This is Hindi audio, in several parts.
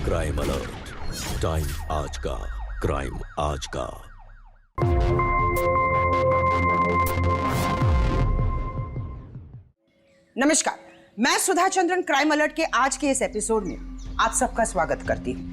क्राइम अलर्ट, टाइम आज का, क्राइम आज का। नमस्कार, मैं सुधा चंद्रन क्राइम अलर्ट के आज के इस एपिसोड में आप सबका स्वागत करती हूँ।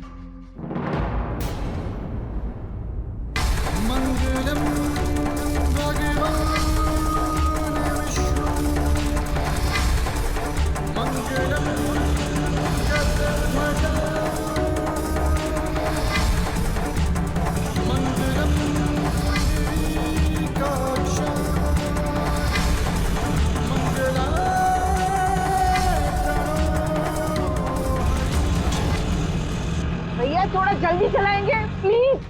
भैया थोड़ा जल्दी चलाएंगे प्लीज।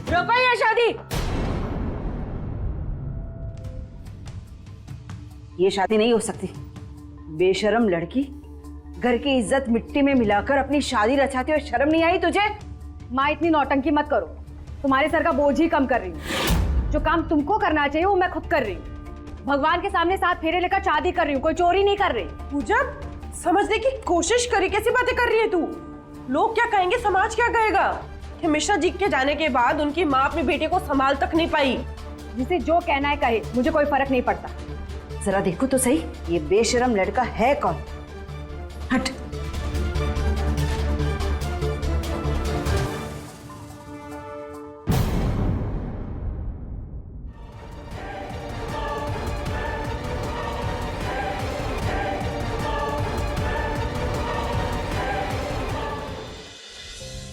रोको ये शादी। ये शादी नहीं हो सकती। बेशरम लड़की, घर की इज्जत मिट्टी में मिलाकर अपनी शादी रचाती हुई शर्म नहीं आई तुझे? माँ इतनी नौटंकी मत करो, तुम्हारे सर का बोझ ही कम कर रही हूँ। जो काम तुमको करना चाहिए वो मैं खुद कर रही हूँ। भगवान के सामने 7 फेरे लेकर शादी कर रही हूँ, कोई चोरी नहीं कर रही। पूजा, समझने की कोशिश करी, कैसी बातें कर रही है तू? लोग क्या कहेंगे, समाज क्या कहेगा? कि मिश्रा जी के जाने के बाद उनकी माँ अपने बेटे को संभाल तक नहीं पाई। जिसे जो कहना है कहे, मुझे कोई फर्क नहीं पड़ता। जरा देखो तो सही, ये बेशरम लड़का है कौन? हट।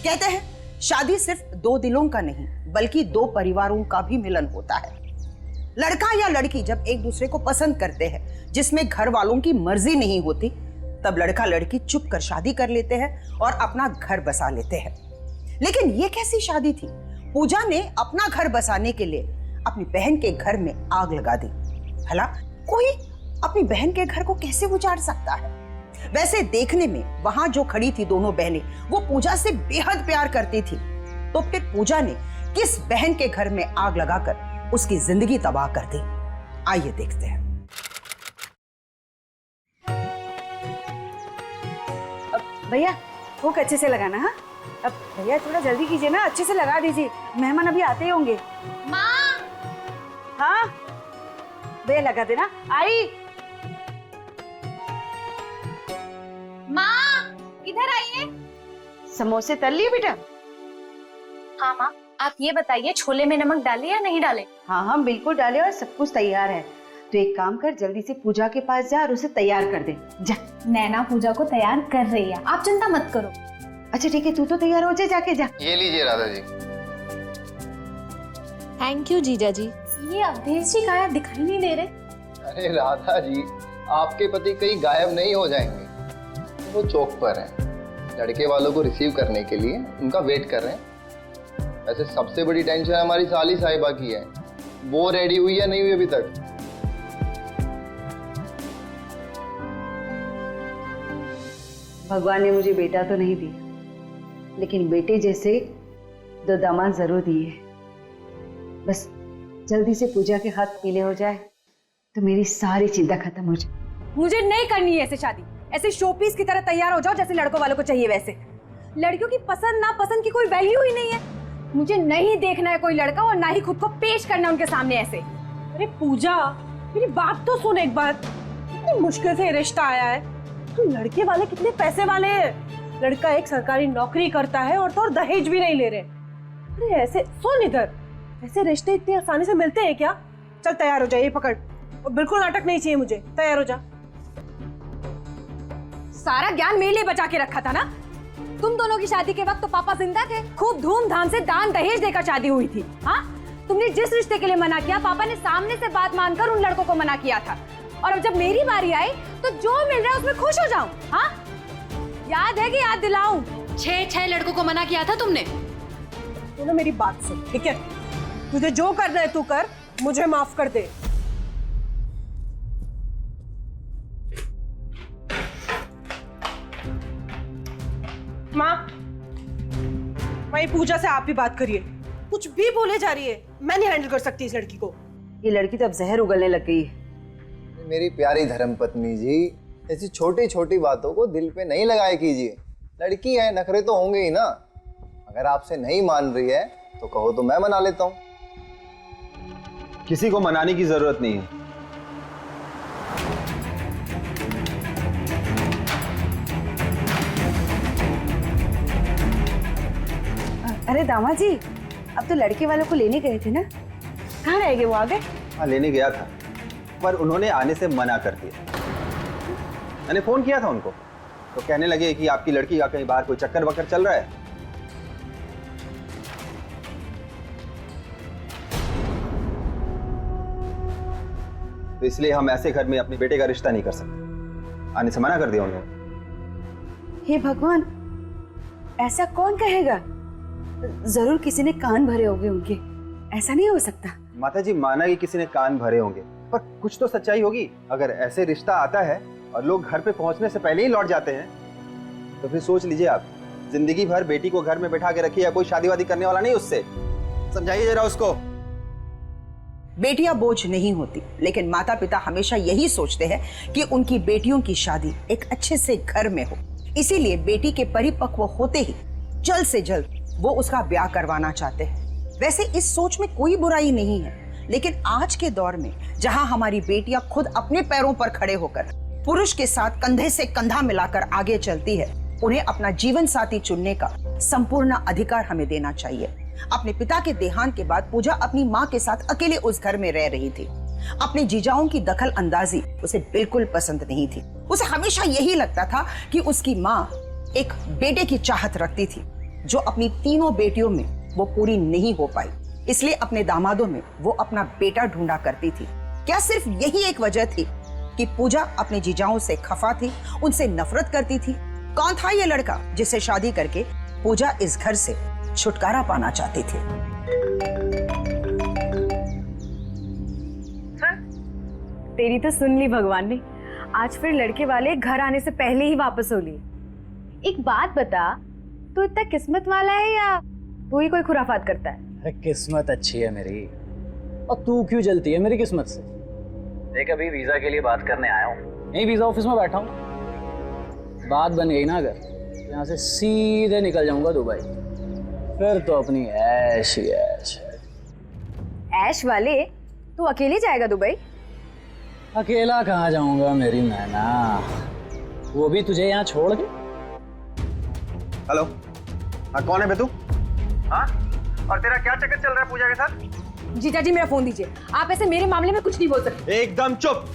कहते हैं शादी सिर्फ 2 दिलों का नहीं बल्कि 2 परिवारों का भी मिलन होता है। लड़का या लड़की जब एक दूसरे को पसंद करते हैं, जिसमें घर वालों की मर्जी नहीं होती, तब लड़का लड़की चुप कर शादी कर लेते हैं और अपना घर बसा लेते हैं। लेकिन ये कैसी शादी थी? पूजा ने अपना घर बसाने के लिए अपनी बहन के घर में आग लगा दी। भला कोई अपनी बहन के घर को कैसे उजाड़ सकता है? वैसे देखने में वहां जो खड़ी थी दोनों बहनें, वो पूजा से बेहद प्यार करती थी। तो फिर पूजा ने किस बहन के घर में आग लगाकर उसकी जिंदगी तबाह कर दी? आइए देखते हैं। भैया वो अच्छे से लगाना। हाँ अब भैया थोड़ा जल्दी कीजिए ना, अच्छे से लगा दीजिए, मेहमान अभी आते ही होंगे। माँ, हाँ भैया लगा देना। आई माँ इधर आइए। समोसे तल लिए बेटा? हाँ माँ, आप ये बताइए छोले में नमक डाले या नहीं डाले? हाँ हाँ बिल्कुल डाले और सब कुछ तैयार है। तो एक काम कर, जल्दी से पूजा के पास जा और उसे तैयार कर दे जा। नैना पूजा को तैयार कर रही है, आप चिंता मत करो। अच्छा ठीक है, तू तो तैयार हो जा, जाके जा। ये लीजिए राधा जी। थैंक यू जीजा जी। ये अवधेश जी गायब दिखाई नहीं दे रहे। अरे राधा जी, आपके पति कहीं गायब नहीं हो जाएंगे, वो चौक पर हैं, लड़के वालों को रिसीव करने के लिए उनका वेट कर रहे हैं। वैसे सबसे बड़ी टेंशन हमारी साली साहिबा की है, वो रेडी हुई या नहीं हुई अभी तक? भगवान ने मुझे बेटा तो नहीं दिया, लेकिन बेटे जैसे 2 दामाद जरूर दिए। बस जल्दी से पूजा के हाथ पीले हो जाए तो मेरी सारी चिंता खत्म हो जाए। मुझे नहीं करनी है ऐसे शादी। ऐसे शोपीस की तरह तैयार हो जाओ जैसे लड़कों वालों को चाहिए वैसे। लड़कियों की पसंद ना पसंद की कोई वैल्यू ही नहीं है। मुझे नहीं देखना है कोई लड़का और ना ही खुद को पेश करना उनके सामने ऐसे। अरे पूजा, मेरी बात तो सुन एक बार। कितनी मुश्किल से रिश्ता आया है। तो लड़के वाले कितने पैसे वाले हैं। लड़का एक सरकारी नौकरी करता है और तो दहेज भी नहीं ले रहे। अरे ऐसे सुन इधर, ऐसे रिश्ते इतनी आसानी से मिलते हैं क्या? चल तैयार हो जा, ये पकड़। और बिल्कुल नाटक नहीं चाहिए मुझे, तैयार हो जा। सारा ज्ञान मेरे लिए बचा के रखा था ना। तुम दोनों की शादी के वक्त तो पापा जिंदा थे, खूब धूमधाम से दान दहेज देकर शादी हुई थी। हाँ, तुमने जिस रिश्ते के लिए मना किया पापा ने सामने से बात मानकर उन लड़कों को मना किया था। और अब जब मेरी बारी आई तो जो मिल रहा है उसमें खुश हो जाऊं। हाँ, याद है कि याद दिलाऊं? 6 लड़कों को मना किया था तुमने। तूने मेरी बात सुन, ठीक है? तुझे जो करना है तू कर, मुझे माफ कर दे। माँ, वही पूजा से आप भी बात करिए। कुछ भी बोले जा रही है, मैं नहीं हैंडल कर सकती इस लड़की को। ये लड़की तो अब जहर उगलने लग गई है। मेरी प्यारी धर्मपत्नी जी, ऐसी छोटी छोटी बातों को दिल पे नहीं लगाया कीजिए। लड़की है, नखरे तो होंगे ही ना। अगर आपसे नहीं मान रही है तो कहो तो मैं मना लेता हूँ। किसी को मनाने की जरूरत नहीं है। अरे दामाद जी, अब तो लड़के वालों को लेने गए थे ना, कहाँ रह गए? वो आ गए? हाँ, लेने गया था पर उन्होंने आने से मना कर दिया। मैंने फोन किया था उनको तो कहने लगे कि आपकी लड़की का कहीं बाहर कोई चक्कर वक्कर चल रहा है। तो इसलिए हम ऐसे घर में अपने बेटे का रिश्ता नहीं कर सकते। आने से मना कर दिया उन्होंने। हे भगवान, ऐसा कौन कहेगा? जरूर किसी ने कान भरे होंगे उनके। ऐसा नहीं हो सकता। माता जी, माना कि किसी ने कान भरे होंगे पर कुछ तो सच्चाई होगी। अगर ऐसे रिश्ता आता है और लोग घर पे पहुंचने से पहले ही लौट जाते हैं तो फिर सोच लीजिए आप, जिंदगी भर बेटी को घर में बैठा के रखिए या कोई शादी वादी करने वाला नहीं उससे। समझाइए जरा उसको। बेटियां बोझ नहीं होती, लेकिन माता पिता हमेशा यही सोचते हैं कि उनकी बेटियों की शादी एक अच्छे से घर में हो। इसीलिए बेटी के परिपक्व होते ही जल्द से जल्द वो उसका ब्याह करवाना चाहते हैं। वैसे इस सोच में कोई बुराई नहीं है, लेकिन आज के दौर में जहां हमारी बेटियां खुद अपने पैरों पर खड़े होकर पुरुष के साथ कंधे से कंधा मिलाकर आगे चलती है, उन्हें अपना जीवन साथी चुनने का संपूर्ण अधिकार हमें देना चाहिए। अपने पिता के देहांत के बाद पूजा अपनी माँ के साथ अकेले उस घर में रह रही थी। अपने जीजाओं की दखल अंदाजी उसे बिल्कुल पसंद नहीं थी। उसे हमेशा यही लगता था कि उसकी माँ एक बेटे की चाहत रखती थी जो अपनी तीनों बेटियों में वो पूरी नहीं हो पाई। इसलिए अपने दामादों में वो अपना बेटा ढूंढा करती थी। क्या सिर्फ यही एक वजह थी कि पूजा अपने जीजाओं से खफा थी, उनसे नफरत करती थी? कौन था ये लड़का जिससे शादी करके पूजा इस घर से छुटकारा पाना चाहती थी? तेरी तो सुन ली भगवान ने। आज फिर लड़के वाले घर आने से पहले ही वापस हो लिए। एक बात बता, तू इतना किस्मत वाला है या तू ही कोई खुराफात करता है? अरे किस्मत अच्छी है मेरी, और तू क्यों जलती है मेरी किस्मत से? देख, अभी वीजा के लिए बात करने आया हूँ, यही वीजा ऑफिस में बैठा हूँ। बात बन गई ना, अगर यहाँ से सीधे निकल जाऊंगा दुबई, फिर तो अपनी ऐश ही ऐश। ऐश वाले, तू अकेले जाएगा दुबई? अकेला कहाँ जाऊंगा मेरी नैना, वो भी तुझे यहाँ छोड़ के। हेलो, हाँ कौन है बे तू? हाँ, और तेरा क्या चक्कर चल रहा है पूजा के साथ? जीजा जी मेरा फोन दीजिए। आप ऐसे मेरे मामले में कुछ नहीं बोल सकते। एकदम चुप।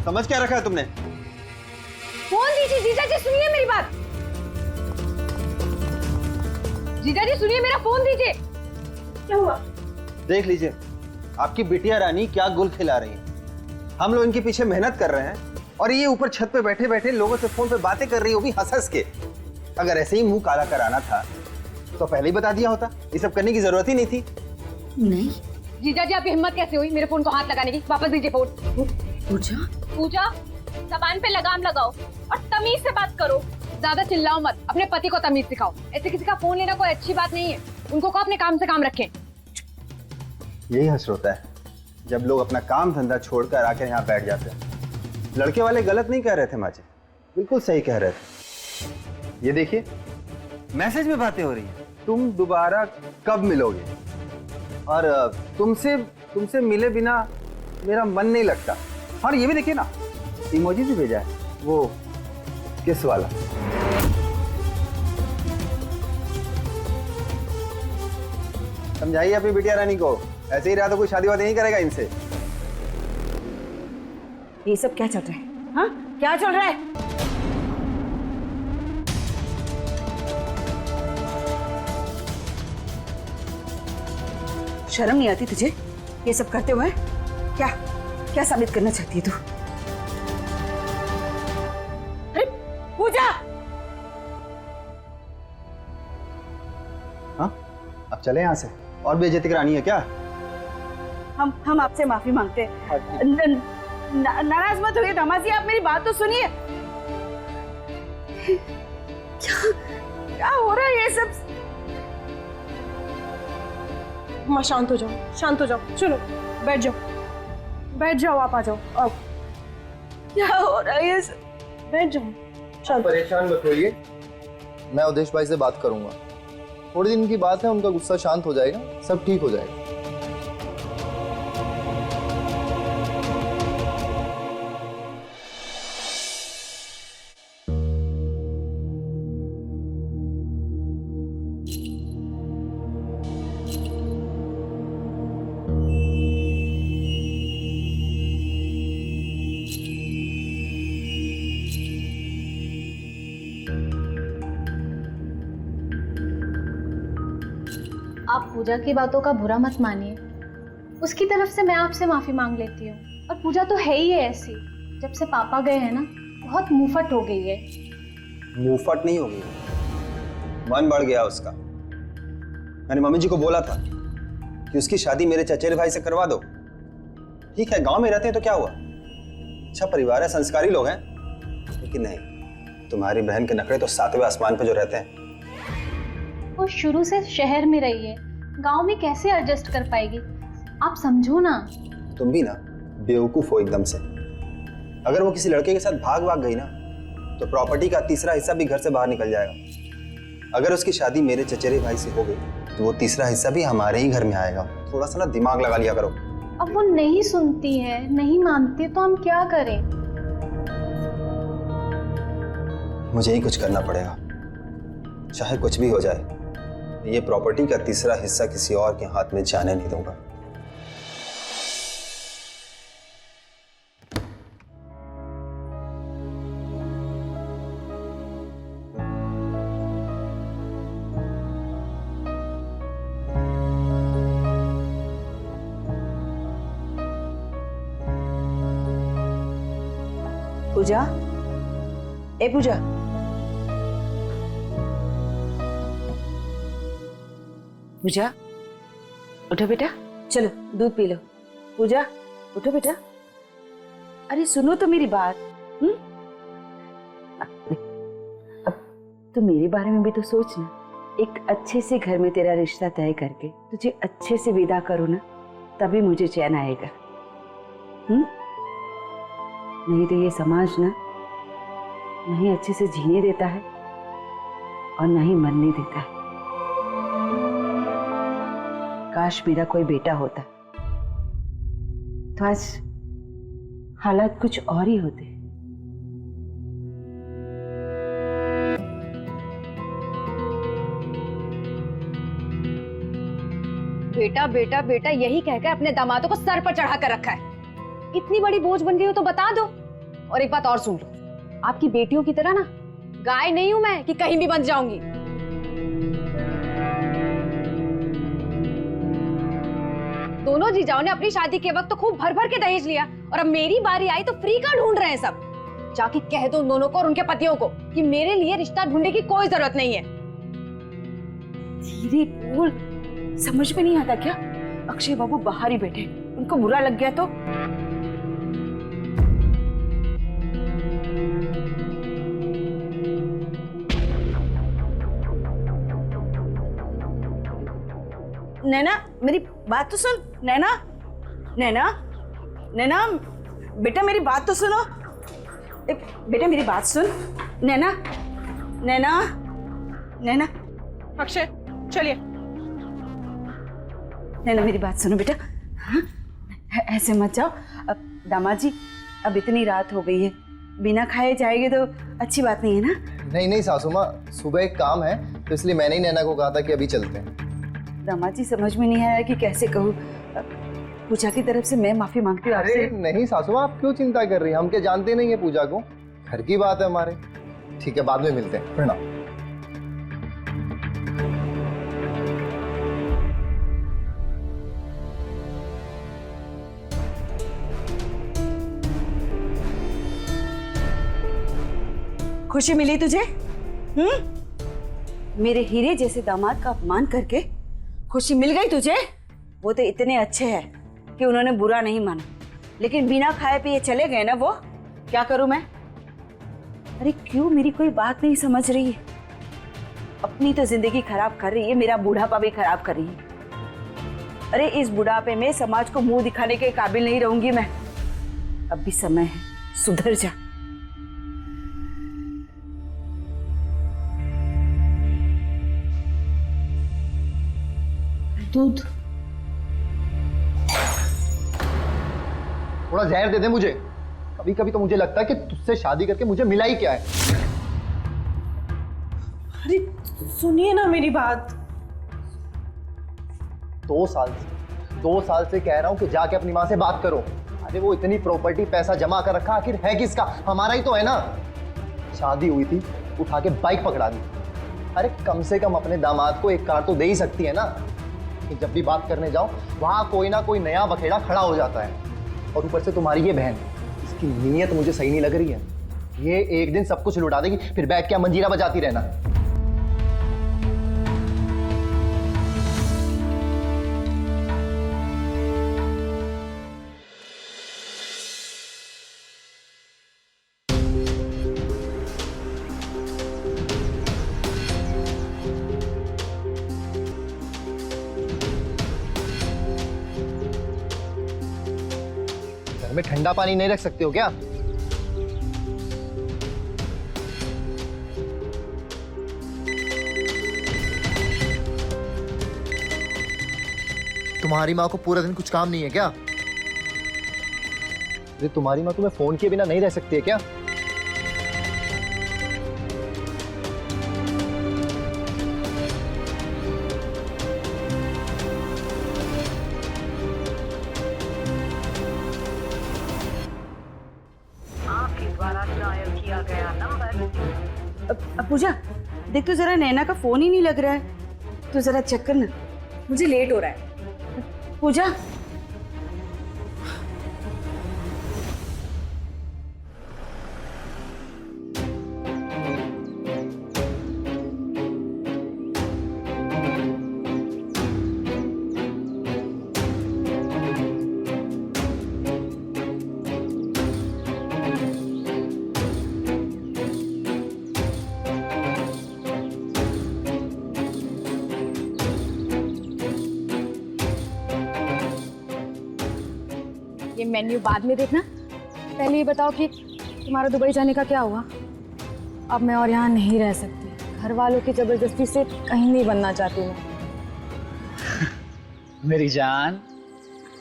समझ क्या रखा है तुमने? फोन दीजिए जीजा जी, सुनिए मेरी बात। जीजा जी सुनिए, मेरा फोन दीजिए। क्या हुआ? देख लीजिए आपकी बिटिया रानी क्या गुल खिला रही है। हम लोग इनके पीछे मेहनत कर रहे हैं और ये ऊपर छत पे बैठे बैठे लोगों से फोन पे बातें कर रही है, वो भी हंस हंस के। अगर ऐसे ही मुंह काला कराना था तो पहले ही बता दिया होता, ये सब करने की जरूरत ही नहीं थी। नहीं जीजा जी, आपकी हिम्मत कैसे हुई मेरे फोन को हाथ लगाने की? वापस दीजिए फोन। पूजा, पूजा, जबान पे लगाम लगाओ और तमीज से बात करो। ज्यादा चिल्लाओ मत, अपने पति को तमीज सिखाओ। ऐसे किसी का फोन लेना कोई अच्छी बात नहीं है। उनको कहो अपने काम से काम रखें। यही हश्र होता है जब लोग अपना काम धंधा छोड़कर आकर यहाँ बैठ जाते हैं। लड़के वाले गलत नहीं कह रहे थे माँ जी, बिल्कुल सही कह रहे थे। ये देखिए मैसेज में बातें हो रही है, तुम दोबारा कब मिलोगे, और तुमसे मिले बिना मेरा मन नहीं लगता। और ये भी देखिए ना, इमोजी भी भेजा है, वो किस वाला। समझाइए अपनी बिटिया रानी को, ऐसे ही रहा तो कोई शादी वादी नहीं करेगा इनसे। ये सब क्या चल रहा है? हाँ, क्या चल रहा है? शर्म नहीं आती तुझे ये सब करते हुए? क्या क्या साबित करना चाहती है तू? पूजा, हाँ, अब चले यहाँ से। और बेइज्जती करानी है क्या? हम आपसे माफी मांगते हैं। नाराज मत होइए दामाद जी, आप मेरी बात तो सुनिए। क्या हो रहा है ये सब? माँ शांत हो जाओ, शांत हो जाओ। चलो बैठ जाओ, बैठ जाओ, आप आ जाओ। अब क्या हो रहा है ये सब? बैठ जाओ, शांत। परेशान मत होइए, मैं उदेश भाई से बात करूंगा। थोड़े दिन की बात है, उनका गुस्सा शांत हो जाएगा, सब ठीक हो जाएगा। आप पूजा की बातों का बुरा मत मानिए। उसकी तरफ से मैं आपसे माफी मांग लेती हूँ। और पूजा तो है ही ऐसी, जब से पापा गए हैं ना बहुत मुंहफट हो गई है। मुंहफट नहीं होगी, मन बढ़ गया उसका। मैंने मम्मी जी को बोला था कि उसकी शादी मेरे चचेरे भाई से करवा दो। ठीक है, गांव में रहते हैं तो क्या हुआ, अच्छा परिवार है, संस्कारी लोग हैं। लेकिन नहीं, तुम्हारी बहन के नखरे तो 7वें आसमान पे जो रहते हैं। वो शुरू से शहर में रही है, गांव में कैसे एडजस्ट कर पाएगी? आप समझो ना। तुम भी ना बेवकूफ हो एकदम से। अगर वो किसी लड़के के साथ भाग गई ना तो प्रॉपर्टी का तीसरा हिस्सा भी घर से बाहर निकल जाएगा। अगर उसकी शादी मेरे चचेरे भाई से हो गई तो वो तीसरा हिस्सा भी हमारे ही घर में आएगा। थोड़ा सा ना दिमाग लगा लिया करो। अब वो नहीं सुनती है, नहीं मानती, तो हम क्या करें? मुझे ही कुछ करना पड़ेगा, चाहे कुछ भी हो जाए। ये प्रॉपर्टी का तीसरा हिस्सा किसी और के हाथ में जाने नहीं दूंगा। पूजा, ए पूजा, पूजा उठो बेटा, चलो दूध पी लो। पूजा उठो बेटा, अरे सुनो तो मेरी बात। अब तो मेरे बारे में भी तो सोच ना। एक अच्छे से घर में तेरा रिश्ता तय करके तुझे अच्छे से विदा करो ना, तभी मुझे चैन आएगा। नहीं तो ये समाज ना नहीं अच्छे से जीने देता है और ना ही मरने देता है। काश मेरा कोई बेटा होता तो आज हालात कुछ और ही होते। बेटा बेटा बेटा यही कहकर अपने दामादों को सर पर चढ़ा कर रखा है। इतनी बड़ी बोझ बन गई हो तो बता दो। और एक बात और सुन लो, आपकी बेटियों की तरह ना गाय नहीं हूं मैं कि कहीं भी बंध जाऊंगी। दोनों जीजाओं ने अपनी शादी के वक्त तो खूब भर भर के दहेज लिया और अब मेरी बारी आई तो फ्री का ढूंढ रहे हैं सब। जाके कह दो उन दोनों को और उनके पतियों को कि मेरे लिए रिश्ता ढूंढने की कोई जरूरत नहीं है। धीरे बोल, समझ में नहीं आता क्या? अक्षय बाबू बाहर ही बैठे, उनको बुरा लग गया तो? नैना मेरी बात तो सुन। नैना, नैना, नैना बेटा मेरी बात तो सुनो। बेटा मेरी बात सुन। नैना, नैना, नैना। अक्षय चलिए। नैना मेरी बात सुनो बेटा। हाँ? ऐसे मत जाओ। अब दामाद जी, अब इतनी रात हो गई है, बिना खाए जाएंगे तो अच्छी बात नहीं है ना। नहीं नहीं सासू माँ, सुबह एक काम है तो इसलिए मैंने ही नैना को कहा था कि अभी चलते हैं। दामाद जी समझ में नहीं आया कि कैसे कहूँ। पूजा की तरफ से मैं माफी मांगती हूँ आपसे। नहीं सासू माँ, आप क्यों चिंता कर रही हैं? हम क्या जानते नहीं है पूजा को? घर की बात है हमारे। ठीक है, बाद में मिलते हैं। प्रणाम। खुशी मिली तुझे? मेरे हीरे जैसे दामाद का अपमान करके खुशी मिल गई तुझे? वो तो इतने अच्छे हैं कि उन्होंने बुरा नहीं माना, लेकिन बिना खाए पिए चले गए ना वो। क्या करूं मैं? अरे क्यों मेरी कोई बात नहीं समझ रही है? अपनी तो जिंदगी खराब कर रही है, मेरा बुढ़ापा भी खराब कर रही है। अरे इस बुढ़ापे में समाज को मुंह दिखाने के काबिल नहीं रहूंगी मैं। अब भी समय है, सुधर जा। दूध थोड़ा जहर दे दे मुझे। कभी कभी तो मुझे लगता है कि तुझसे शादी करके मुझे मिला ही क्या है। अरे सुनिए ना मेरी बात। 2 साल से कह रहा हूं कि जाके अपनी माँ से बात करो। अरे वो इतनी प्रॉपर्टी पैसा जमा कर रखा, आखिर है किसका? हमारा ही तो है ना। शादी हुई थी, उठा के बाइक पकड़ा दी। अरे कम से कम अपने दामाद को एक कार तो दे ही सकती है ना, कि जब भी बात करने जाओ वहां कोई ना कोई नया बखेड़ा खड़ा हो जाता है। और ऊपर से तुम्हारी ये बहन, इसकी नीयत मुझे सही नहीं लग रही है। ये एक दिन सब कुछ लुटा देगी, फिर बैठ के मंजीरा बजाती रहना। घर में ठंडा पानी नहीं रख सकते हो क्या? तुम्हारी माँ को पूरा दिन कुछ काम नहीं है क्या? अरे तुम्हारी माँ तुम्हें फोन किए बिना नहीं रह सकती है क्या? पूजा देख तो जरा, नैना का फोन ही नहीं लग रहा है, तो जरा चेक करना। मुझे लेट हो रहा है। पूजा ये मेन्यू बाद में देखना, पहले ये बताओ कि तुम्हारा दुबई जाने का क्या हुआ? अब मैं और यहाँ नहीं रह सकती, घर वालों की जबरदस्ती से कहीं नहीं बनना चाहती मैं। मेरी जान,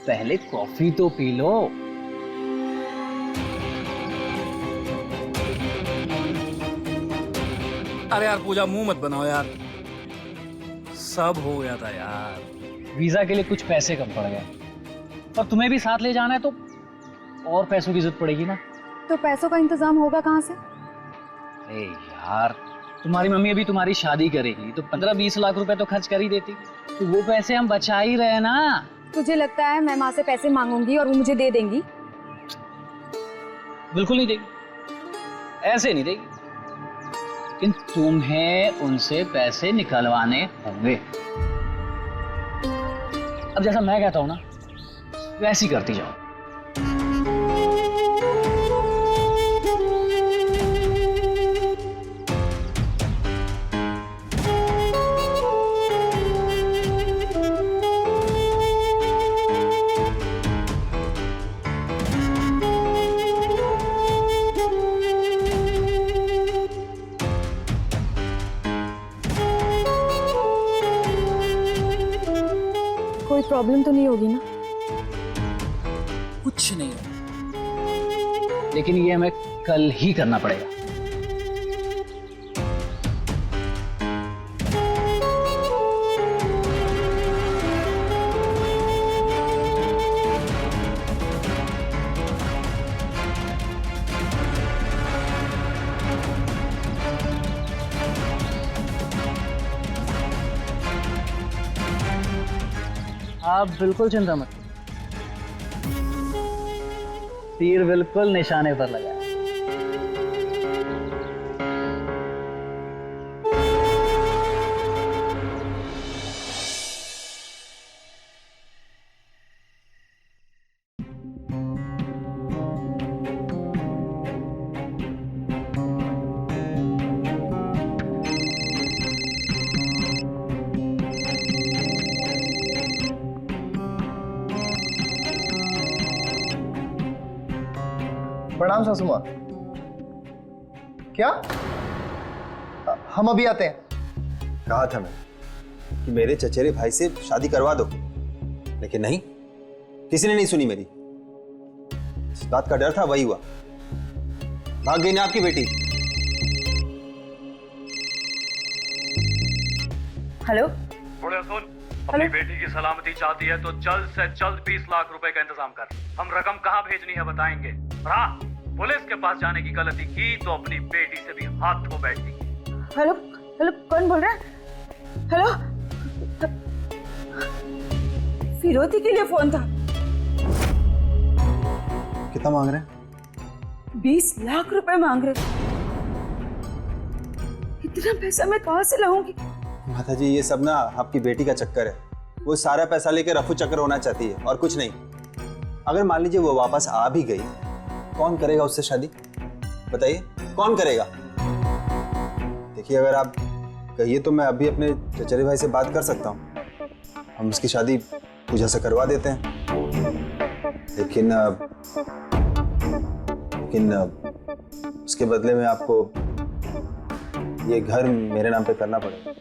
पहले कॉफी तो पी लो। अरे यार पूजा, मुंह मत बनाओ यार, सब हो गया था यार। वीजा के लिए कुछ पैसे कम पड़ गए, और तुम्हें भी साथ ले जाना है तो और पैसों की जरूरत पड़ेगी ना। तो पैसों का इंतजाम होगा कहाँ से? अरे यार, तुम्हारी मम्मी अभी तुम्हारी शादी करेगी तो 15-20 लाख रुपए तो खर्च कर ही देती, तो वो पैसे हम बचा ही रहे ना। तुझे लगता है मैं माँ से पैसे मांगूंगी और वो मुझे दे देंगी? बिल्कुल नहीं देगी, ऐसे नहीं देगी, लेकिन तुम्हें उनसे पैसे निकलवाने होंगे। अब जैसा मैं कहता हूं ना, वैसे ही करती जाओ। कोई प्रॉब्लम तो नहीं होगी ना? कुछ नहीं होगा, लेकिन ये हमें कल ही करना पड़ेगा। आप बिल्कुल चिंता मत करिए, तीर बिल्कुल निशाने पर लगा है। प्रणाम सासू माँ। क्या? हम अभी आते हैं। कहा था मैं कि मेरे चचेरे भाई से शादी करवा दो, लेकिन नहीं, किसी ने नहीं सुनी मेरी। इस बात का डर था, वही हुआ। भाग गई ना आपकी बेटी। हेलो थोड़ा सुन, अपनी बेटी की सलामती चाहती है तो जल्द से जल्द 20 लाख रुपए का इंतजाम कर। हम रकम कहाँ भेजनी है बताएंगे। और हाँ, पुलिस के पास जाने की गलती की तो अपनी बेटी से भी हाथ धो बैठती। हेलो हेलो, कौन बोल रहा है? हेलो, फिरौती के लिए फोन था। कितना मांग रहे हैं? 20 लाख रुपए मांग रहे। इतना पैसा मैं कहाँ से लाऊंगी? माता जी, ये सब ना आपकी बेटी का चक्कर है। वो सारा पैसा लेकर रफू चक्कर होना चाहती है और कुछ नहीं। अगर मान लीजिए वो वापस आ भी गई, कौन करेगा उससे शादी? बताइए, कौन करेगा? देखिए, अगर आप कहिए तो मैं अभी अपने चचेरे भाई से बात कर सकता हूँ। हम उसकी शादी पूजा से करवा देते हैं। लेकिन उसके बदले में आपको ये घर मेरे नाम पे करना पड़ेगा।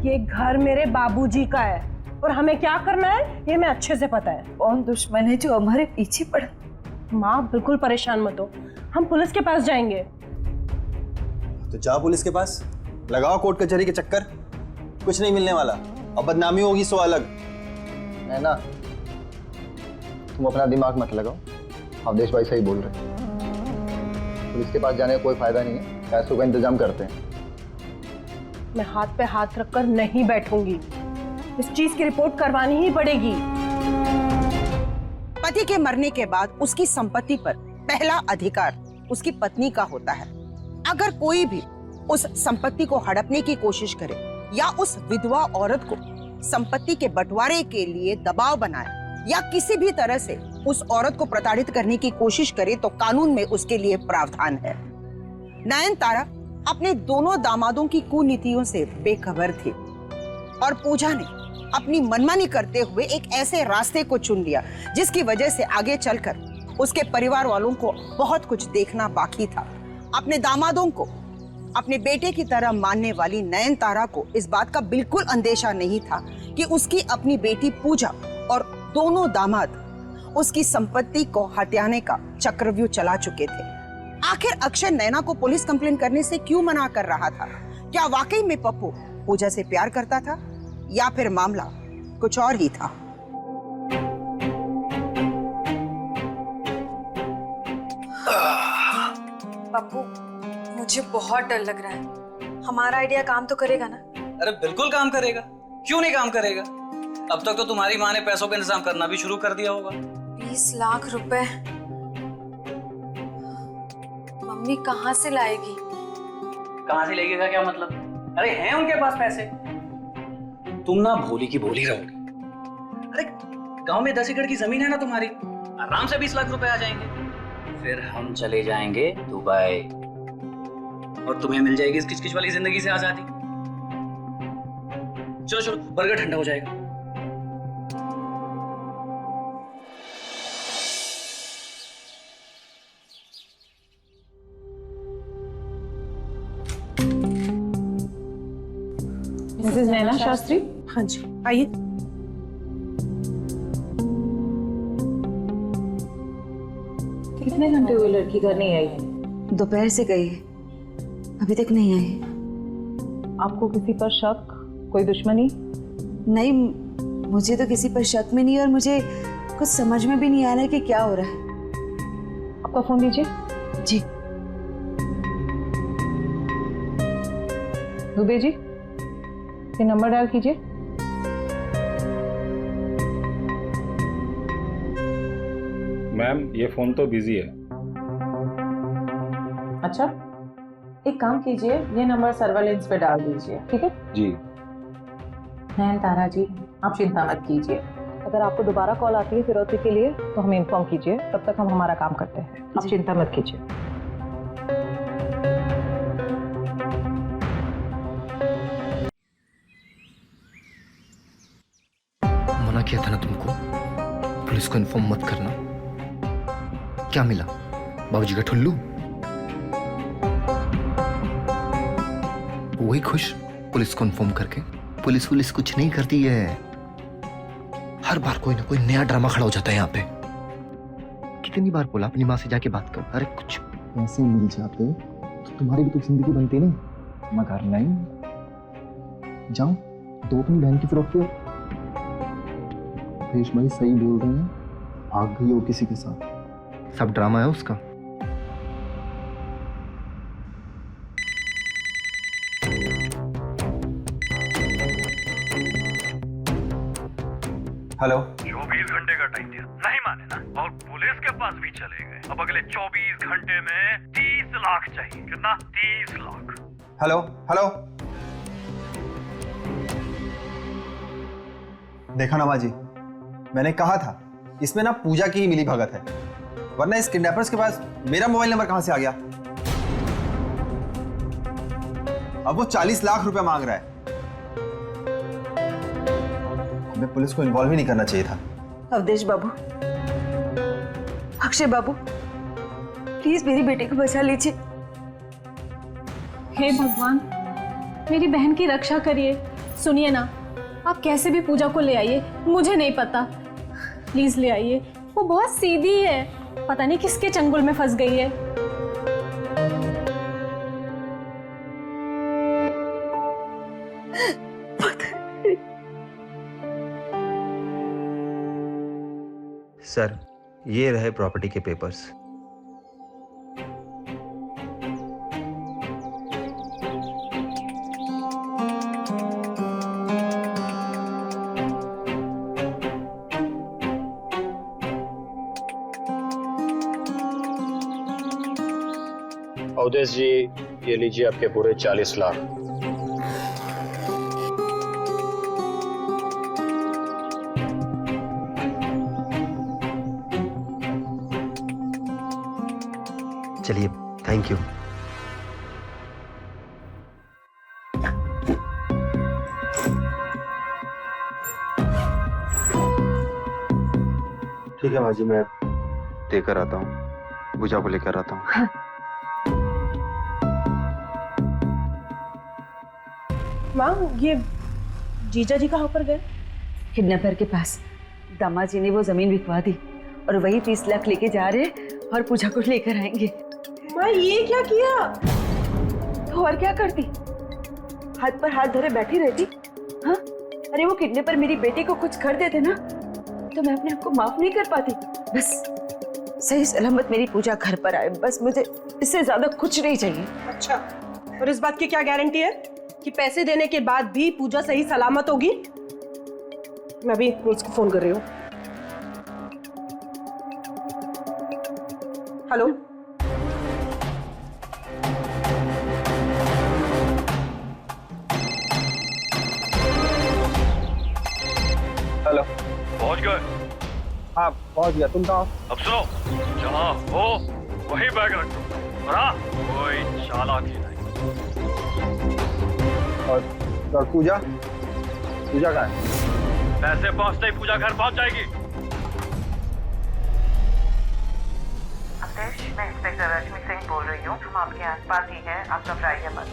ये घर मेरे बाबूजी का है और हमें क्या करना है ये मैं अच्छे से पता है। कौन दुश्मन है जो हमारे पीछे पड़ा? माँ बिल्कुल परेशान मत हो, हम पुलिस के पास जाएंगे। तो जाओ पुलिस के पास, लगाओ कोर्ट कचहरी के चक्कर, कुछ नहीं मिलने वाला और बदनामी होगी सो अलग। है ना, तुम अपना दिमाग मत लगाओ, अवधेश भाई सही बोल रहे। पुलिस के पास जाने का कोई फायदा नहीं है, पैसों का इंतजाम करते हैं। मैं हाथ पे हाथ रखकर नहीं बैठूंगी, इस चीज की रिपोर्ट करवानी ही पड़ेगी। पति के मरने के बाद उसकी संपत्ति पर पहला अधिकार उसकी पत्नी का होता है। अगर कोई भी उस संपत्ति को हड़पने की कोशिश करे या उस विधवा औरत को संपत्ति के बंटवारे के लिए दबाव बनाए या किसी भी तरह से उस औरत को प्रताड़ित करने की कोशिश करे तो कानून में उसके लिए प्रावधान है। नयनतारा अपने दोनों दामादों की कुनीतियों से बेखबर थी और पूजा ने अपनी मनमानी करते हुए एक ऐसे रास्ते को चुन लिया जिसकी वजह से आगे चलकर उसके परिवार वालों को बहुत कुछ देखना बाकी था। अपने दामादों को अपने बेटे की तरह मानने वाली नयनतारा को इस बात का बिल्कुल अंदेशा नहीं था कि उसकी अपनी बेटी पूजा और दोनों दामाद उसकी संपत्ति को हथियाने का चक्रव्यूह चला चुके थे। आखिर अक्षय नैना को पुलिस कंप्लेन करने से क्यों मना कर रहा था? क्या वाकई में पप्पू पूजा से प्यार करता था या फिर मामला कुछ और ही था? पप्पू, मुझे बहुत डर लग रहा है। हमारा आइडिया काम तो करेगा ना? अरे बिल्कुल काम करेगा, क्यों नहीं काम करेगा। अब तक तो तुम्हारी माँ ने पैसों का इंतजाम करना भी शुरू कर दिया होगा। 20 लाख रुपए मम्मी कहाँ से लाएगी? कहाँ से लेगी का क्या मतलब? अरे हैं उनके पास पैसे। तुम ना भोली की भोली रहोगी। अरे गांव में 10 एकड़ की जमीन है ना तुम्हारी, आराम से 20 लाख रुपए आ जाएंगे। फिर हम चले जाएंगे दुबई और तुम्हें मिल जाएगी इस किचकिच वाली जिंदगी से आजादी। चलो चलो, बर्गर ठंडा हो जाएगा। मिसेस नैना शास्त्री। हाँ जी, आइए। कितने घंटे हुए लड़की घर नहीं आई? दोपहर से गई है, अभी तक नहीं आई। आपको किसी पर शक, कोई दुश्मनी? नहीं, मुझे तो किसी पर शक में नहीं और मुझे कुछ समझ में भी नहीं आ रहा है कि क्या हो रहा है। आपका फोन दीजिए। जी। दुबे जी, ये नंबर डायल कीजिए। मैम, ये फोन तो बिजी है। अच्छा, एक काम कीजिए, ये नंबर सर्वेलेंस पे डाल दीजिए, ठीक है? जी। नयनतारा जी, आप चिंता मत कीजिए। अगर आपको दोबारा कॉल आती है फिरौती के लिए तो हमें इन्फॉर्म कीजिए, तब तक हम हमारा काम करते हैं। आप चिंता मत कीजिए। मना किया था ना तुमको, पुलिस को इन्फॉर्म मत करना। क्या मिला? बाबूजी का ठुल्लू वही खुश पुलिस को इन्फॉर्म करके। पुलिस कुछ नहीं करती है, हर बार कोई ना कोई नया ड्रामा खड़ा हो जाता है यहाँ पे। कितनी बार बोला अपनी माँ से जाके बात करो। अरे कुछ पैसे मिल जाते तो तुम्हारी भी तो जिंदगी बनती ना। मगर नहीं, जाओ दो अपनी बहन की फ्रॉक पे। देश भाई सही बोल रहे हैं, भाग गई हो किसी के साथ, सब ड्रामा है उसका। हेलो। 24 घंटे का टाइम दिया, नहीं माने ना, और पुलिस के पास भी चले गए। अब अगले 24 घंटे में 30 लाख चाहिए। कितना? 30 लाख। Hello hello. देखा ना माँ जी, मैंने कहा था इसमें ना पूजा की ही मिली भगत है, वरना इस किडनैपर्स के पास मेरा मोबाइल नंबर कहां से आ गया। अब वो 40 लाख रुपए मांग रहा है। हमें पुलिस को इन्वॉल्व ही नहीं करना चाहिए था। अवधेश बाबू, अक्षय बाबू, प्लीज मेरी बेटी को बचा लीजिए। हे भगवान, मेरी बहन की रक्षा करिए। सुनिए ना, आप कैसे भी पूजा को ले आइए, मुझे नहीं पता, प्लीज ले आइए। वो बहुत सीधी है, पता नहीं किसके चंगुल में फंस गई है। सर, ये रहे प्रॉपर्टी के पेपर्स। अवधेश जी, ये लीजिए आपके पूरे 40 लाख। चलिए, थैंक यू। ठीक है माँ जी, मैं देकर आता हूँ, पूजा को लेकर आता हूँ। माँ, ये जीजा जी कहाँ पर गए? किडनैपर के पास। दामाद जी ने वो जमीन बिकवा दी और वही 30 लाख लेके जा रहे और पूजा को लेकर आएंगे। माँ, ये क्या किया? तो और क्या करती, हाथ पर हाथ धरे बैठी रहती? हाँ, अरे वो किडनैपर मेरी बेटी को कुछ कर देते ना तो मैं अपने आप को माफ नहीं कर पाती। बस सही सलामत मेरी पूजा घर पर आए, बस मुझे इससे ज्यादा कुछ नहीं चाहिए। अच्छा, और इस बात की क्या गारंटी है कि पैसे देने के बाद भी पूजा सही सलामत होगी? मैं भी पुलिस को फोन कर रही हूँ। Hello, hello. पहुंच गए? हाँ पहुंच गया, तुम कहाँ? अब सुनो, जहाँ हो वहीं बैग रख दो, और हाँ, कोई चालाकी नहीं। और पूजा कहाँ है? पैसे पहुंचते ही पूजा घर पहुंच जाएगी। अवधेश, मैं इंस्पेक्टर रश्मि सिंह बोल रही हूँ। हम आपके आसपास ही हैं, आप घबराइए मत।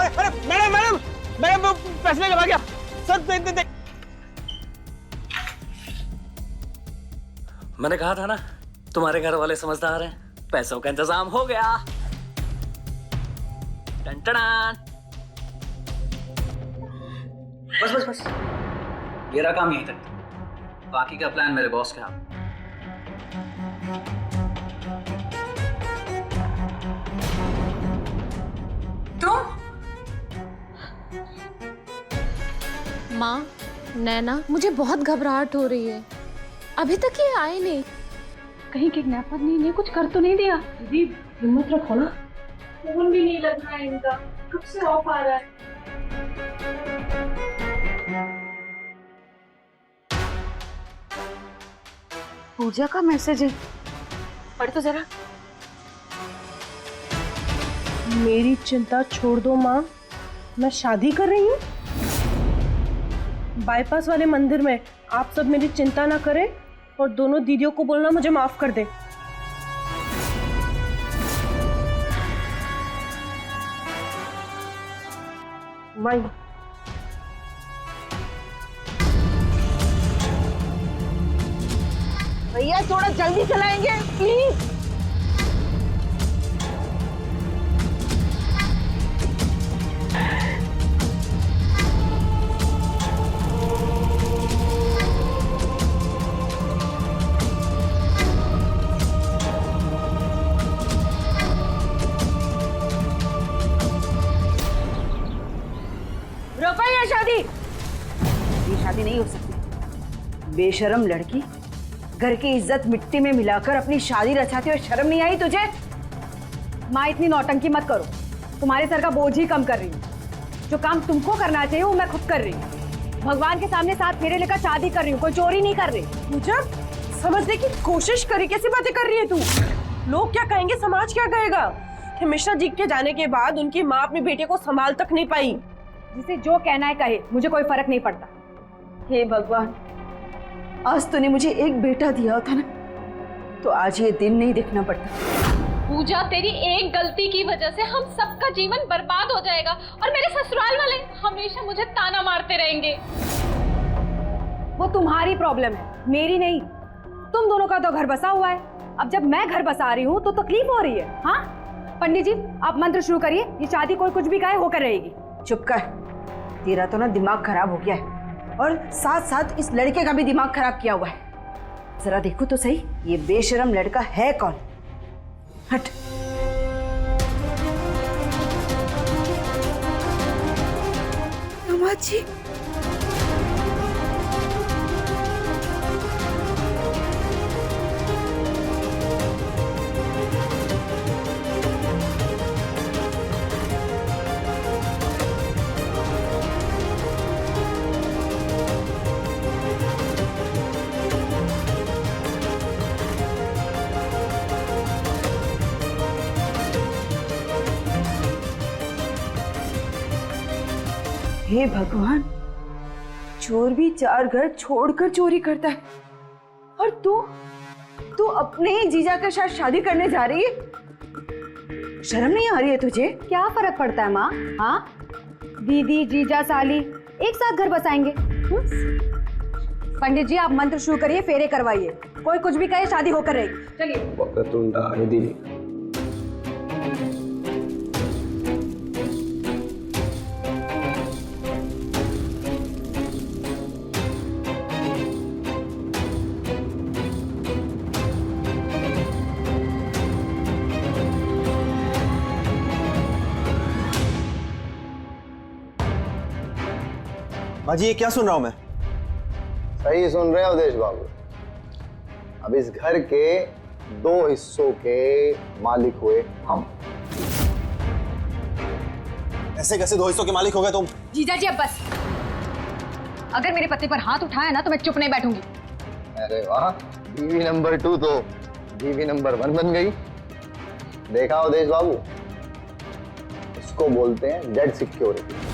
अरे मैडम पैसे लेके भाग गया सर। दे। मैंने कहा था ना, तुम्हारे घर वाले समझदार हैं, पैसों का इंतजाम हो गया। टन-टनान। बस ये रहा काम यहीं तक, बाकी का प्लान मेरे बॉस के हाथ। माँ, नैना, मुझे बहुत घबराहट हो रही है। अभी तक ये आए नहीं, कहीं किडनैपर ने इन्हें कुछ कर तो नहीं दिया? दीदी, हिम्मत रखो ना। फोन भी नहीं लग रहा है इनका, कब से ऑफ आ रहा है। पूजा का मैसेज है, पढ़ तो जरा। मेरी चिंता छोड़ दो माँ, मैं शादी कर रही हूँ। बाईपास वाले मंदिर में आप सब मेरी चिंता ना करें और दोनों दीदियों को बोलना मुझे माफ कर दे। माई भैया थोड़ा जल्दी चलाएंगे प्लीज। रोको ये शादी। ये शादी नहीं हो सकती। बेशरम लड़की, घर की इज्जत मिट्टी में मिलाकर अपनी शादी रचाती हुई शर्म नहीं आई तुझे? माँ इतनी नौटंकी मत करो, तुम्हारे सर का बोझ ही कम कर रही हूँ। जो काम तुमको करना चाहिए वो मैं खुद कर रही हूँ। भगवान के सामने 7 फेरे लेकर शादी कर रही हूँ, कोई चोरी नहीं कर रही। पूजा, समझने की कोशिश करी, कैसी बातें कर रही है तू? लोग क्या कहेंगे, समाज क्या कहेगा कि मिश्रा जी के जाने के बाद उनकी माँ अपने बेटे को संभाल तक नहीं पाई? जिसे जो कहना है कहे, मुझे कोई फर्क नहीं पड़ता। हे भगवान, आज तूने मुझे एक बेटा दिया होता ना तो आज ये दिन नहीं देखना पड़ता। पूजा, तेरी एक गलती की वजह से हम सबका जीवन बर्बाद हो जाएगा और मेरे ससुराल वाले हमेशा मुझे ताना मारते रहेंगे। वो तुम्हारी प्रॉब्लम है, मेरी नहीं। तुम दोनों का तो घर बसा हुआ है, अब जब मैं घर बसा रही हूँ तो तकलीफ हो रही है। हाँ पंडित जी, आप मंत्र शुरू करिए, ये शादी कोई कुछ भी कहे होकर रहेगी। चुप कर, तेरा तो ना दिमाग खराब हो गया है और साथ साथ इस लड़के का भी दिमाग खराब किया हुआ है। जरा देखो तो सही, ये बेशरम लड़का है कौन? हट। दामाद जी, हे भगवान, चोर भी 4 घर छोड़कर चोरी करता है और तू अपने ही जीजा के साथ शादी करने जा रही है? शर्म नहीं आ रही है तुझे? क्या फर्क पड़ता है माँ? हाँ, दीदी जीजा साली एक साथ घर बसाएंगे। पंडित जी, आप मंत्र शुरू करिए, फेरे करवाइए, कोई कुछ भी कहे शादी होकर रहेगी। चलिए। माजी, ये क्या सुन रहा हूं मैं? सही सुन रहे हो देश बाबू। अब इस घर के 2 हिस्सों के मालिक हुए हम। ऐसे कैसे 2 हिस्सों के मालिक हो गए तुम? जीजा जी अब बस, अगर मेरे पति पर हाथ उठाया ना तो मैं चुप नहीं बैठूंगी। अरे वाह, बीवी नंबर 2 तो बीवी नंबर 1 बन गई। देखा हो देश बाबू, इसको बोलते हैं डेड सिक्योरिटी।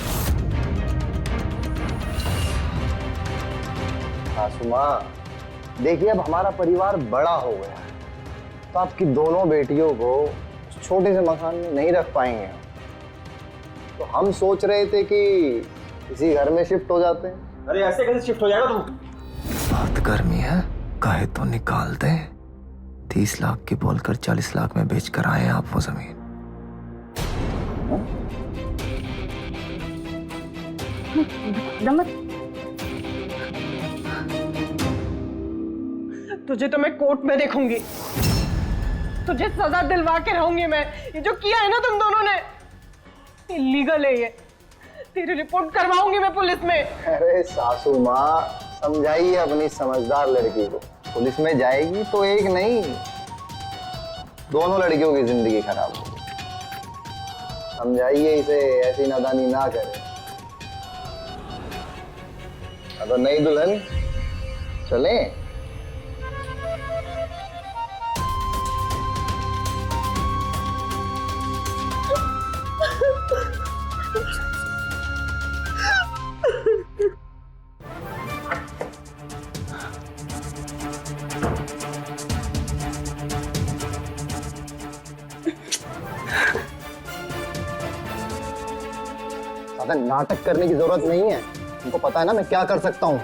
सासू माँ, देखिए अब हमारा परिवार बड़ा हो गया है तो आपकी दोनों बेटियों को उस छोटे से मकान में नहीं रख पाएंगे। तो हम सोच रहे थे कि इसी घर में शिफ्ट हो जाते हैं। अरे ऐसे कैसे शिफ्ट हो जाएगा तुम? बहुत गर्मी है, कहे तो निकाल दे। 30 लाख की बोलकर 40 लाख में बेच कर आए आप वो जमीन। नमक, तुझे तो मैं कोर्ट में देखूंगी, तुझे सजा दिलवा के रहूंगी मैं। ये जो किया है ना तुम दोनों ने, इलीगल है ये। तेरी रिपोर्ट करवाऊंगी मैं पुलिस में। अरे सासू माँ, समझाइए अपनी समझदार लड़की को। पुलिस में जाएगी तो एक नहीं, दोनों लड़कियों की जिंदगी खराब होगी। समझाइए इसे, ऐसी नादानी ना करे। अगर नहीं दुल्हन, चलें? ज्यादा नाटक करने की जरूरत नहीं है। तुमको पता है ना मैं क्या कर सकता हूँ।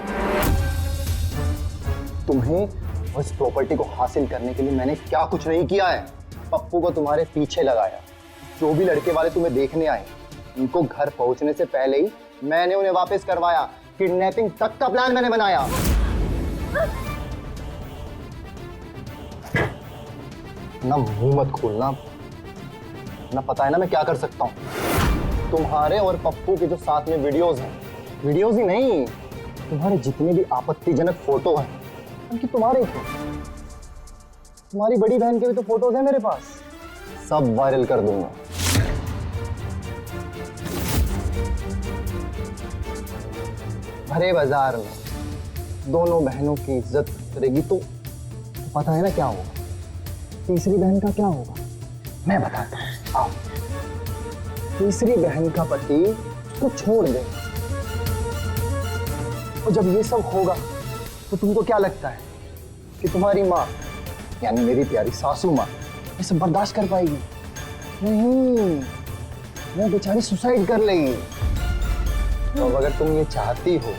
तुम्हें उस प्रॉपर्टी को हासिल करने के लिए मैंने क्या कुछ नहीं किया है। पप्पू को तुम्हारे पीछे लगाया, जो भी लड़के वाले तुम्हें देखने आए उनको घर पहुंचने से पहले ही मैंने उन्हें वापस करवाया। किडनैपिंग तक का प्लान मैंने बनाया। ना मुंह मत खोलना, ना पता है ना मैं क्या कर सकता हूँ। तुम्हारे और पप्पू के जो साथ में वीडियोस हैं, वीडियोस ही नहीं, तुम्हारे जितने भी आपत्तिजनक फोटो हैं उनकी तुम्हारे थे। तुम्हारी बड़ी बहन के भी तो फोटोज हैं मेरे पास, सब वायरल कर दूंगा। भरे बाजार में दोनों बहनों की इज्जत करेगी तो पता है ना क्या होगा। तीसरी बहन का क्या होगा मैं बताता हूँ। आओ, तीसरी बहन का पति उसको छोड़ दे, और जब ये सब होगा तो तुमको क्या लगता है कि तुम्हारी माँ यानी मेरी प्यारी सासू माँ ये सब बर्दाश्त कर पाएगी? नहीं, वो बेचारी सुसाइड कर लेगी। तो अगर तुम ये चाहती हो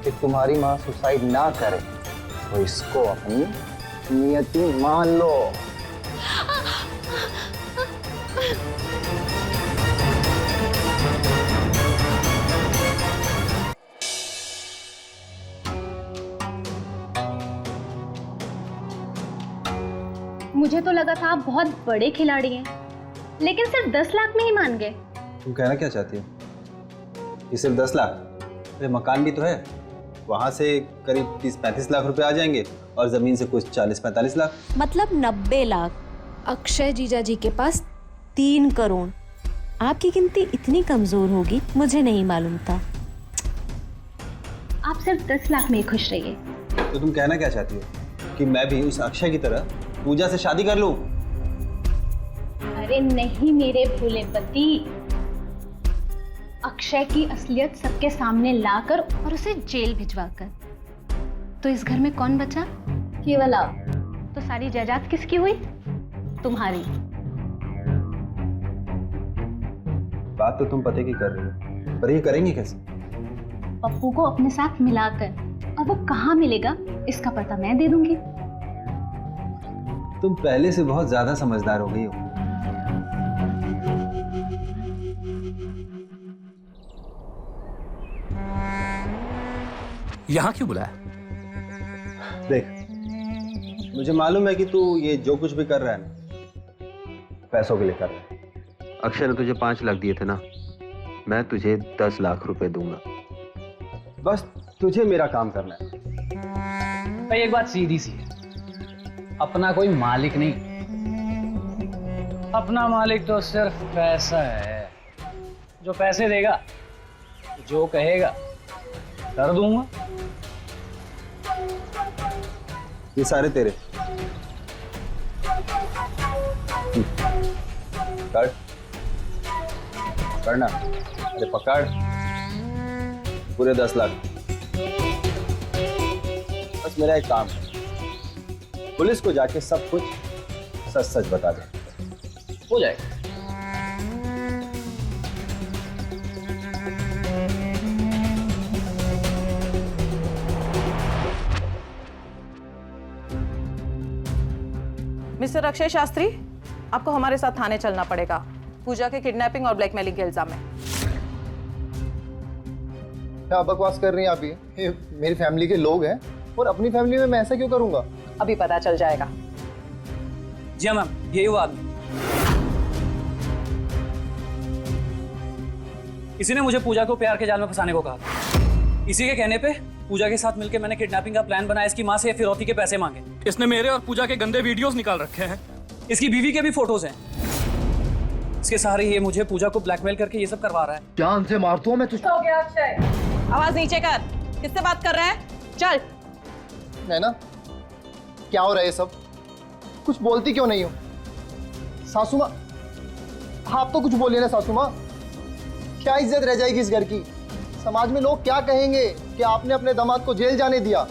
कि तुम्हारी माँ सुसाइड ना करे तो इसको अपनी नियति मान लो। मुझे तो लगा था आप बहुत बड़े खिलाड़ी हैं, लेकिन सिर्फ 10 लाख में ही मान गए। तुम कहना क्या चाहती हो? ये सिर्फ 10 लाख? अरे मकान भी तो है, वहाँ से करीब 30-35 लाख रुपए आ जाएंगे और जमीन से कुछ 40-45 लाख। मतलब 90 लाख। अक्षय जीजा जी के पास 3 करोड़। आपकी गिनती इतनी कमजोर होगी मुझे नहीं मालूम था। आप सिर्फ 10 लाख में ही खुश रहिए। तो तुम कहना क्या चाहती हो कि मैं भी उस अक्षय की तरह पूजा से शादी कर लूं? अरे नहीं मेरे भोले पति, अक्षय की असलियत सबके सामने लाकर और उसे जेल भिजवाकर तो इस घर में कौन बचा? केवल आप। तो सारी जायदाद किसकी हुई? तुम्हारी। बात तो तुम पते की कर रही हो, पर ये करेंगे कैसे? पप्पू को अपने साथ मिलाकर, और वो कहाँ मिलेगा इसका पता मैं दे दूंगी। तुम पहले से बहुत ज्यादा समझदार हो गई हो। यहाँ क्यों बुलाया? देख, मुझे मालूम है कि तू ये जो कुछ भी कर रहा है ना पैसों के लिए कर रहा है। अक्षय ने तुझे 5 लाख दिए थे ना, मैं तुझे 10 लाख रुपए दूंगा। बस तुझे मेरा काम करना है। भाई एक बात सीधी सी है, अपना कोई मालिक नहीं, अपना मालिक तो सिर्फ पैसा है। जो पैसे देगा, जो कहेगा कर दूंगा। ये सारे तेरे। पकड़, पकड़ना। अरे पकड़, पूरे 10 लाख। बस मेरा एक काम है, पुलिस को जाके सब कुछ सच सच बता दे। हो जाएगा। मिस्टर अक्षय शास्त्री, आपको हमारे साथ थाने चलना पड़ेगा, पूजा के किडनैपिंग और ब्लैकमेलिंग के इल्जाम में। क्या बकवास कर रही हैं आप? ये मेरी फैमिली के लोग हैं और अपनी फैमिली में मैं ऐसा क्यों करूंगा? अभी पता चल जाएगा। जी हाँ मैम, यही वो आदमी। इसी ने मुझे पूजा को प्यार के जाल में फंसाने को कहा। इसी के कहने पे पूजा के साथ मिलकर मैंने किडनैपिंग का प्लान बनाया। इसकी माँ से फिरौती के पैसे मांगे। इसने मेरे और पूजा के गंदे वीडियोस निकाल रखे हैं। इसकी बीवी के भी फोटोज हैं। इसके सहारे ये मुझे पूजा को ब्लैकमेल करके ये सब करवा रहा है। जान से मारता हूं मैं तुझको। हो गया अक्षय, आवाज नीचे कर। किससे बात कर रहा है? चल। नैना, क्या हो रहा है ये सब? कुछ बोलती क्यों नहीं हो? सासू माँ, आप तो कुछ बोलिए ना सासू माँ। क्या इज्जत रह जाएगी इस घर की? समाज में लोग क्या कहेंगे कि आपने अपने दामाद को जेल जाने दिया?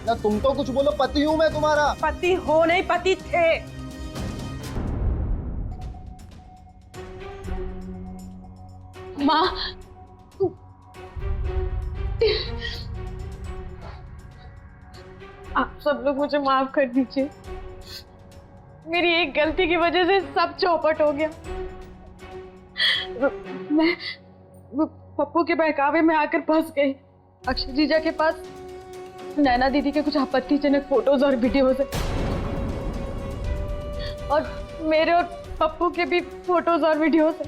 ना तुम तो कुछ बोलो, पति हूं मैं तुम्हारा। पति हो नहीं, पति थे। माँ, आप सब लोग मुझे माफ कर दीजिए। मेरी एक गलती की वजह से सब चौपट हो गया। मैं पप्पू के बहकावे में आकर फंस गई। अक्षय जीजा के पास नैना दीदी के कुछ आपत्तिजनक फोटोज और वीडियोज है, और मेरे और पप्पू के भी फोटोज और वीडियोज है।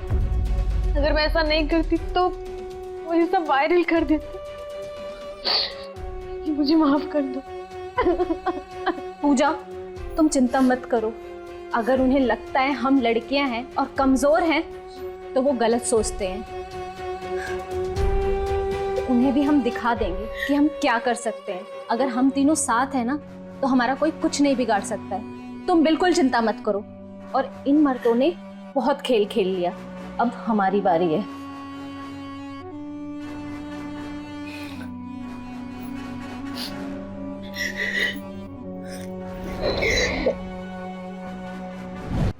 अगर मैं ऐसा नहीं करती तो वो ये सब वायरल कर देते। मुझे माफ कर दो। पूजा, तुम चिंता मत करो। अगर उन्हें लगता है हम लड़कियां हैं और कमजोर हैं तो वो गलत सोचते हैं। तो उन्हें भी हम दिखा देंगे कि हम क्या कर सकते हैं। अगर हम तीनों साथ हैं ना तो हमारा कोई कुछ नहीं बिगाड़ सकता है। तुम बिल्कुल चिंता मत करो। और इन मर्दों ने बहुत खेल खेल लिया, अब हमारी बारी है।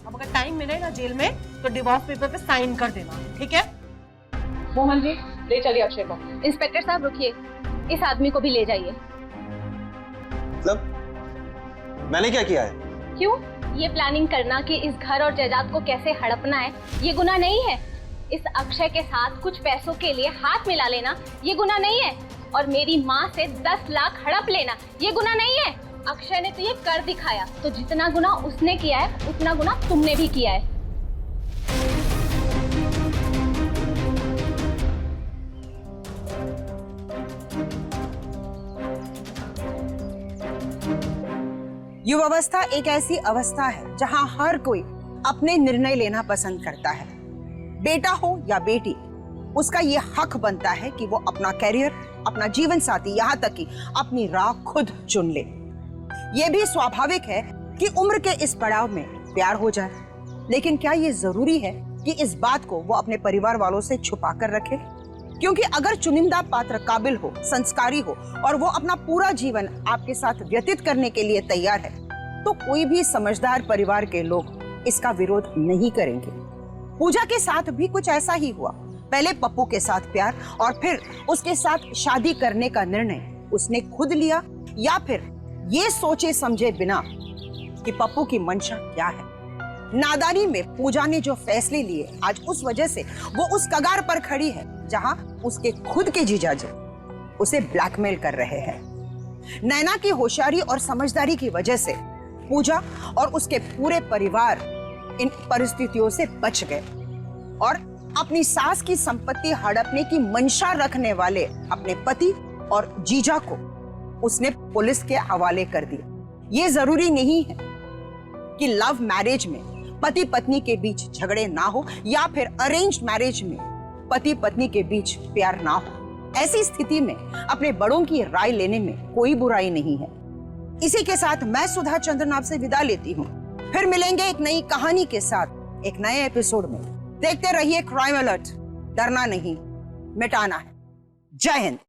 अब अगर टाइम मिले ना जेल में तो डिवोर्स पेपर पे साइन कर देना, ठीक है? मोहन जी, ले चलिए अक्षय को। इंस्पेक्टर साहब रुकिए, इस आदमी को भी ले जाइए। मतलब मैंने क्या किया है? क्यों? ये प्लानिंग करना कि इस घर और जायदाद को कैसे हड़पना है, ये गुनाह नहीं है। इस अक्षय के साथ कुछ पैसों के लिए हाथ मिला लेना, ये गुनाह नहीं है। और मेरी माँ से 10 लाख हड़प लेना, ये गुनाह नहीं है। अक्षय ने तो ये कर दिखाया, तो जितना गुनाह उसने किया है उतना गुनाह तुमने भी किया है। युवावस्था एक ऐसी अवस्था है जहां हर कोई अपने निर्णय लेना पसंद करता है। बेटा हो या बेटी, उसका ये हक बनता है कि वो अपना कैरियर, अपना जीवन साथी, यहाँ तक कि अपनी राह खुद चुन ले। ये भी स्वाभाविक है कि उम्र के इस पड़ाव में प्यार हो जाए, लेकिन क्या ये जरूरी है कि इस बात को वो अपने परिवार वालों से छुपा कर रखे? क्योंकि अगर चुनिंदा पात्र काबिल हो, संस्कारी हो और वो अपना पूरा जीवन आपके साथ व्यतीत करने के लिए तैयार है, तो कोई भी समझदार परिवार के लोग इसका विरोध नहीं करेंगे। पूजा के साथ भी कुछ ऐसा ही हुआ। पहले पप्पू के साथ प्यार और फिर उसके साथ शादी करने का निर्णय उसने खुद लिया, या फिर ये सोचे समझे बिना कि पप्पू की मंशा क्या है। नादानी में पूजा ने जो फैसले लिए, आज उस वजह से वो उस कगार पर खड़ी है जहां उसके खुद के जीजाजी उसे ब्लैकमेल कर रहे हैं। नैना की होशियारी और समझदारी की वजह से पूजा और उसके पूरे परिवार इन परिस्थितियों से बच गए और अपनी सास की संपत्ति हड़पने की मंशा रखने वाले अपने पति और जीजा को उसने पुलिस के हवाले कर दिया। ये जरूरी नहीं है कि लव मैरिज में पति पत्नी के बीच झगड़े ना हो या फिर अरेंज्ड मैरिज में पति पत्नी के बीच प्यार ना हो। ऐसी स्थिति में अपने बड़ों की राय लेने में कोई बुराई नहीं है। इसी के साथ मैं सुधा चंद्रन आपसे विदा लेती हूँ। फिर मिलेंगे एक नई कहानी के साथ एक नए एपिसोड में। देखते रहिए क्राइम अलर्ट। डरना नहीं, मिटाना है। जय हिंद।